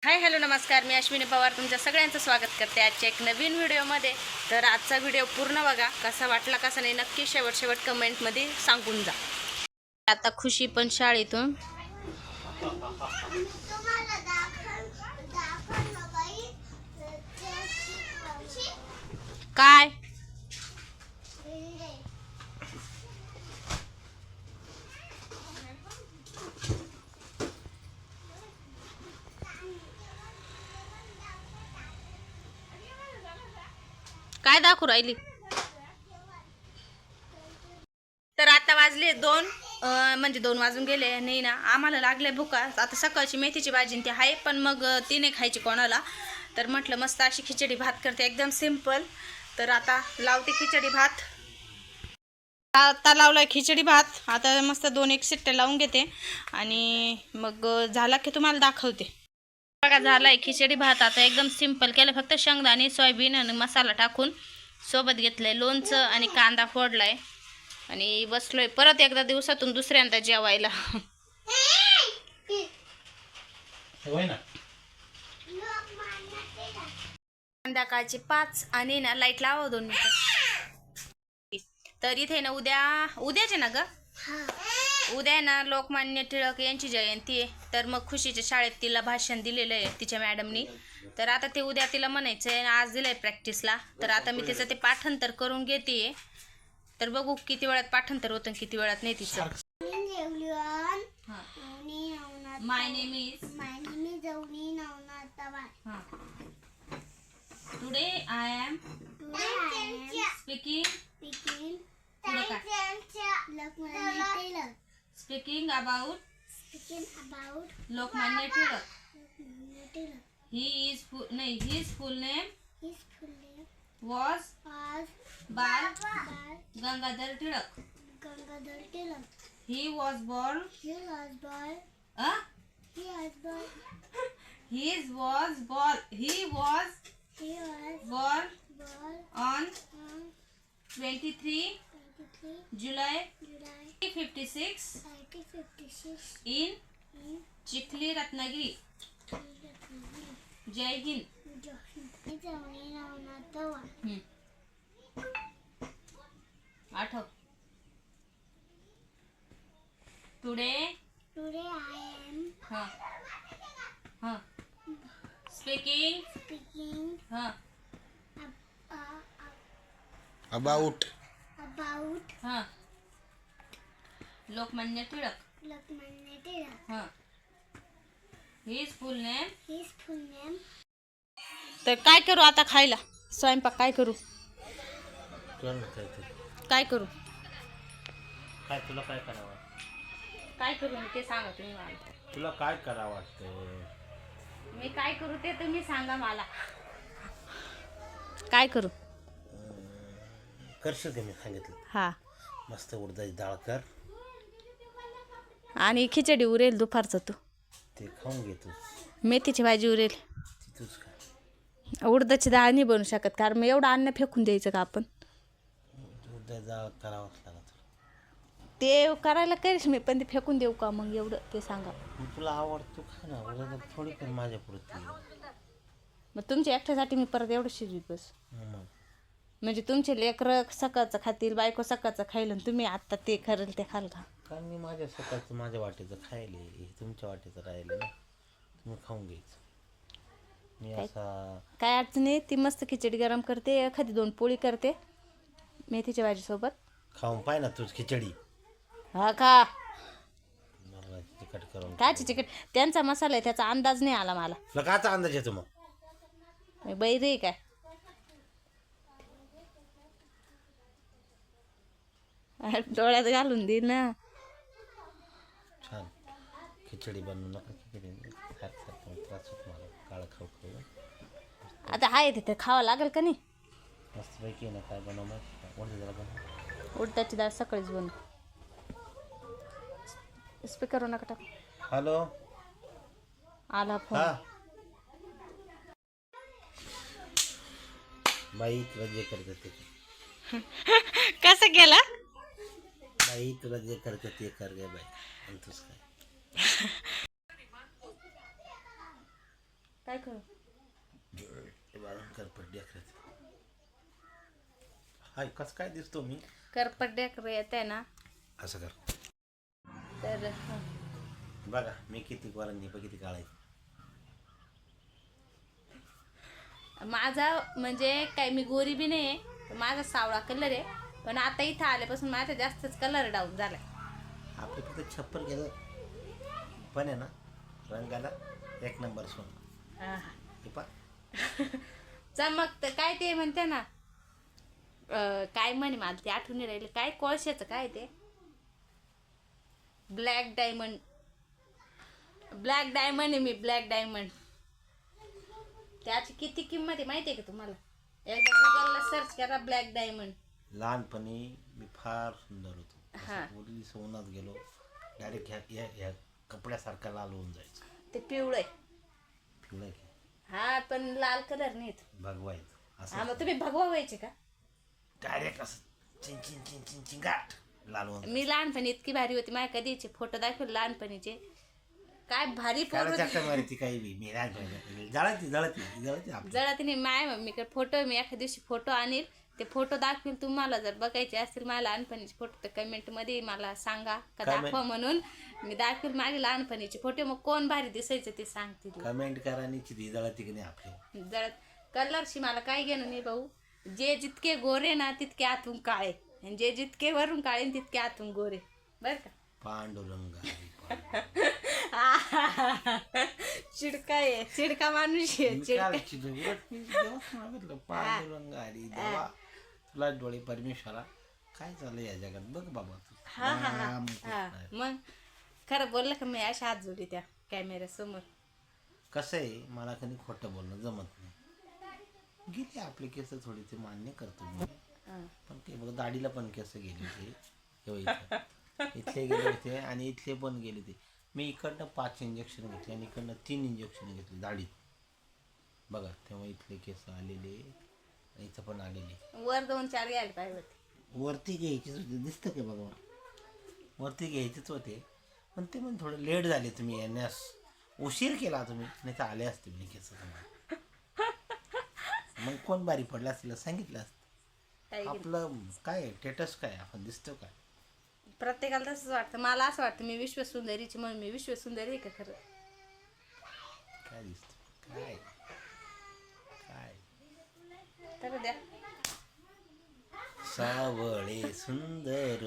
Hi hello नमस्कार, मी अश्विनी पवार तुमच्या सगळ्यांचं स्वागत करते आजच्या एक नवीन व्हिडिओमध्ये. तर आजचा व्हिडिओ पूर्ण बघा, कसा वाटला कसा नाही नक्की शेवट कमेंटमध्ये सांगून जा. आता खुशी पण शाळेतून काय काय दाखवू राहिली. तर आता वाजले 2, म्हणजे 2 वाजून गेले नाही ना. आम्हाला लागले भुका. आता सकाळची मेथीची भाजी ते आहे, पण मग ती नाही खायची कोणाला. तर म्हटलं मस्त अशी खिचडी भात करते, एकदम सिंपल. तर आता लावते खिचडी भात. आता लावलाय खिचडी भात. आता मस्त 2-1 शिट्ट्या लावून घेते आणि मग झाला की तुम्हाला दाखवते. बघा झालाय खिचडी भात. आता एकदम सिंपल केलं, फक्त शेंगदाणे सोयाबीन आणि मसाला टाकून. सोबत घेतलंय लोणचं आणि कांदा फोडलाय आणि बसलोय परत एकदा दिवसातून दुसऱ्यांदा जेवायला. संध्याकाळची 5 आणि ना लाईट लावा 2 मिनिटं. तर इथे ना उद्याचे ना ग, उद्या ना लोकमान्य टिळक यांची जयंती आहे. तर मग खुशीच्या शाळेत तिला भाषण दिलेलं आहे तिच्या मॅडमनी. तर आता ते उद्या तिला म्हणायचं आहे, आज दिलंय प्रॅक्टिसला. तर आता मी तिचं ते पाठांतर करून घेते. तर बघू किती वेळात पाठांतर होतं किती वेळात नाही तिचं. My name is today I am speaking about Lokmanya Tilak. His full name was Bal Gangadhar Tilak. He was born on 23 July 1956 in Chikhli Ratnagiri. जय हिंद. आठव. Today I am speaking about Lokmanya Tilak. His full name. तर काय करू आता खायला? स्वयंपाक काय करू? काय करू? काय तुला काय करावं? काय करू ते सांगा तुम्ही मला. तुला काय करावं वाटतं? मी काय करू ते तुम्ही सांगा मला. काय करू? करशील का मी सांगितलं? हा. मस्त उडदाची डाळ कर आणि खिचडी उरेल दुपारचं तू. ते खाऊन घे तू. मेथीची भाजी उरेल. तूच खा. उडदाची डाळ नाही बनवू शकत, कारण मग एवढं अन्न फेकून द्यायचं का आपण? उडदाची डाळ करावंच लागत. ते करायला करीस मी, पण ते फेकून देऊ का मग एवढं ते सांगा. तुला आवडतो खा ना. उडदाची थोडी कर माझ्या पुरती. मग तुमच्या एकट्यासाठी मी परत एवढं शिजवीत बस. म्हणजे तुमचे लेकरं सकाळचं खातील, बायको सकाळचं खाईल, आणि तुम्ही आत्ता ते करेल ते खाल का? कारण मी माझ्या सकाळचं माझ्या वाटेचं खायले, हे तुमच्या वाटेचं राहिले ना. तुम्ही खाऊन घ्यायचं. मी असा काय अडचण नाही. ती मस्त खिचडी गरम करते, एखादी 2 पोळी करते मेथीच्या भाजीसोबत. खाऊन पाय ना तूच खिचडी. हा का? मला तिखट करून कायची चिकट? त्यांचा मसाला आहे, त्याचा अंदाज नाही आला मला. तुला काचा अंदाज येतो मग? बैरी काय? डोळ्यात घालून देईल ना. छान खिचडी बनवू नका. खिचडी सारखं त्रास होतो मला. काळं खाऊ खाऊ. आता आहे तिथे खावं लागेल का नाही? मस्तपैकी ना. काय बनव माहिती? बनव. उडदाची डाळ सकाळीच बनव. स्पीकर नका टाक. हॅलो. आला फोन. हा बाई तुला जे करत ते कसं केलं? बाई तुला जे करतं ते कर गे बाई. आणि तुझं काय काय करू? करपट डेकरत. हाय कस काय दिसतो मी? करपट डेकर येत आहे ना. असं कर. तर बघा मी किती वरांनी किती काढायचं. माझा म्हणजे काय मी गोरी बी नाही आहे, माझा सावळा कलर आहे, पण आता इथं आल्यापासून माझा जास्तच कलर डाऊन झालाय. आपले फक्त छप्पर गेलं पण आहे ना रंगाला एक नंबर सोनं. आहा. हे पा चमकत काय ते म्हणते ना, काय म्हणे मला ते आठवून नाही राहिले, काय कोळशाचं काय ते ब्लॅक डायमंड. ब्लॅक डायमंड आहे मी, ब्लॅक डायमंड. त्याची किती किंमत आहे माहिती आहे का तुम्हाला? एकदा गुगलला सर्च करा ब्लॅक डायमंड. लहानपणी मी फार सुंदर होतो. हा. मुली सोनात गेलो डायरेक्ट ह्या कपड्यासारखा लाल होऊन जायचं. ते पिवळं पिवळं की हा, पण लाल कलर नाही येत. भगवायचं हा, असं मग तुम्ही भगवा व्हायचे का? डायरेक्ट असं चिंग चिंग चिंग चिंग चिंगाट लाल होऊन. मी लहानपणी इतकी भारी होती, माझ्या कधीचे फोटो दाखवले लहानपणीचे, काय भारी त्याला फोटो. चक्कर मारती काही बी मी लहानपणी जळती आपली. जरा तिने माय मम्मीकडे फोटो, मी एखाद्या दिवशी फोटो आणील, ते फोटो दाखवील. तुम्हाला जर बघायचे असतील माझ्या लहानपणीचे फोटो तर कमेंटमध्ये मला सांगा का दाखवा म्हणून, मी दाखवील माझे लहानपणीचे फोटो. मग कोण भारी दिसायचं ते सांगतील. कमेंट करा आणि चिरी जळती की नाही आपली. जरा कलरशी मला काय घेणं नाही भाऊ. जे जितके गोरे ना तितके आतून काळे, आणि जे जितके वरून काळे तितके आतून गोरे, बर का? पांडुरंग चिडका आहे, चिडका माणूस आहे, चिडका. पांडुरंग हरी देवा तुला डोळे परमेश्वरा काय चाललंय या जगात बघ बाबा तू. हा हा हा हा. मग खरं बोललं का मी अशा हात जोडी त्या कॅमेऱ्या समोर. कसं आहे मला कधी खोटं बोलणं जमत नाही. गेले आपले केस थोडी ते मान्य करतो मी, पण ते बघ दाढीला पण केस गेले होते. इथले गेले होते आणि इथले पण गेले ते. मी इकडनं 5 इंजेक्शन घेतले आणि इकडनं 3 इंजेक्शन घेतली दाढीत. बघा तेव्हा इथले केस आलेले, इथं पण आलेले. वर 2-4 घ्यायला पाहिजे होते. वरती घ्यायचेच होते, दिसतं का बघा वरती घ्यायचेच होते, पण ते पण थोडं लेट झाले. तुम्ही येण्यास उशीर केला तुम्ही, नाही तर आले असते मी केस तुम्हाला. मग कोण बारी पडला असतील सांगितलं असतं. आपलं काय स्टेटस काय आपण दिसतो काय? प्रत्येकाला तसंच वाटतं. मला असं वाटतं मी विश्वसुंदरीची म्हणून मी विश्वसुंदरी आहे का खरं? काय दिसत काय काय तर द्या. सावळे सुंदर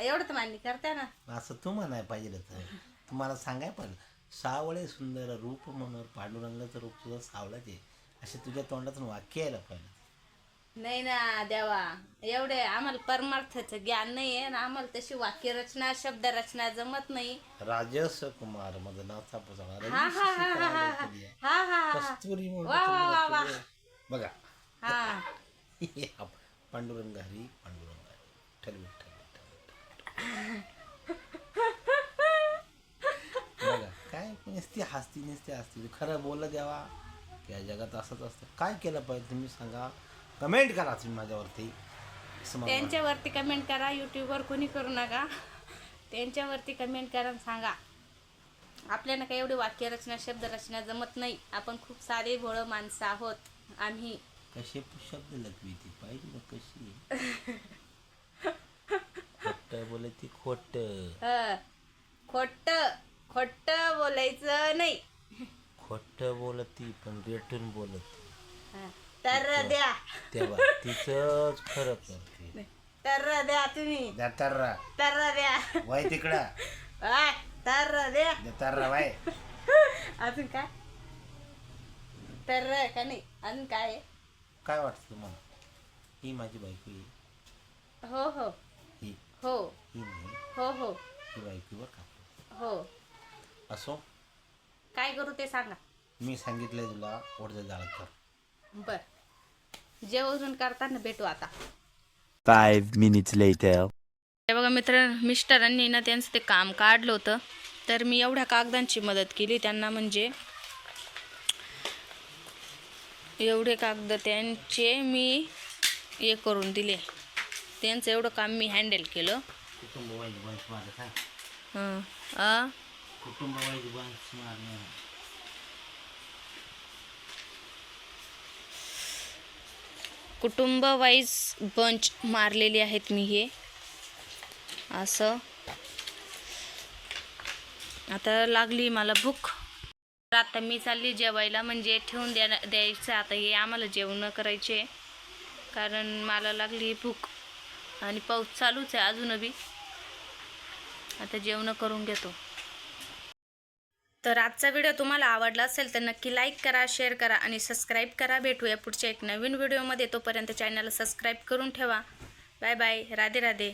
एवढं तर मान्य करताय ना. असं तू म्हणाय पाहिजे. तर तुम्हाला सांगाय पाहिजे सावळे सुंदर रूप म्हणून पांडुरंगाचं रूप तुझं सावळंच आहे असे तुझ्या तोंडातून वाक्य यायला पाहिजे. नाही ना देवा, एवढे आम्हाला परमार्थाचं ज्ञान नाही आहे ना, आम्हाला तशी वाक्यरचना शब्दरचना जमत नाही. राजस कुमार मदनाचा पुजारा हा हा हा हा हा हा हा. कस्तुरी वा वा वा वा. बघा हा. पांडुरंग हरी पांडुरंग हरी ठरवी बघा काय नुसती हसती खरं बोललं द्यावा. या जगात असंच असतं. काय केलं पाहिजे तुम्ही सांगा, कमेंट करा तुम्ही माझ्यावरती. त्यांच्यावरती कमेंट करा, यूट्यूबवर कोणी करू नका. त्यांच्यावरती कमेंट करा आणि सांगा. आपल्याला काही एवढी वाक्यरचना शब्दरचना जमत नाही. आपण खूप साधे भोळं माणसं आहोत आम्ही. कसे शब्द लगवी ती पाहिजे ना कशी. खोट बोलती खोट खोट खोट बोलायचं नाही. खोट बोलती पण रेटून बोलती. तर द्या तेव्हा तिचंच फरक पडते. तर द्या तुम्ही. द्या तर्रा तर द्या वाय तिकडा तर द्या तर्रा वाय. अजून काय तर का नाही अजून काय? काय वाटतं तुम्हाला? ही माझी बायको ही हो हो ही हो ही नाही हो हो ही बायको बरं का. हो. असो काय करू ते सांगा. मी सांगितलंय तुला ओढ जाळ कर. बर जेवण करताना भेटू आता. 5 minutes later. हे बघा मिस्टरांनी ना त्यांचं ते काम काढलं होतं, तर मी एवढ्या कागदांची मदत केली त्यांना. म्हणजे एवढे कागद त्यांचे मी हे करून दिले. त्यांचं एवढं काम मी हँडल केलं. कुटुंब वाईज बंच मारत आहे. हं. कुटुंब वाईज बंच मारणे कुटुंब वाईज बंच मारलेली आहेत मी हे असं. आता लागली मला भूक, तर आता मी चालली जेवायला, म्हणजे ठेवून द्यायचं आता हे आम्हाला जेवण करायचे, कारण मला लागली भूक आणि पाऊस चालूच आहे अजून बी. आता जेवण करून घेतो. तर आजचा व्हिडिओ तुम्हाला आवडला असेल तर नक्की लाईक करा, शेअर करा आणि सबस्क्राईब करा. भेटूया पुढच्या एक नवीन व्हिडिओमध्ये. तोपर्यंत चॅनलला सबस्क्राईब करून ठेवा. Bye bye. राधे राधे.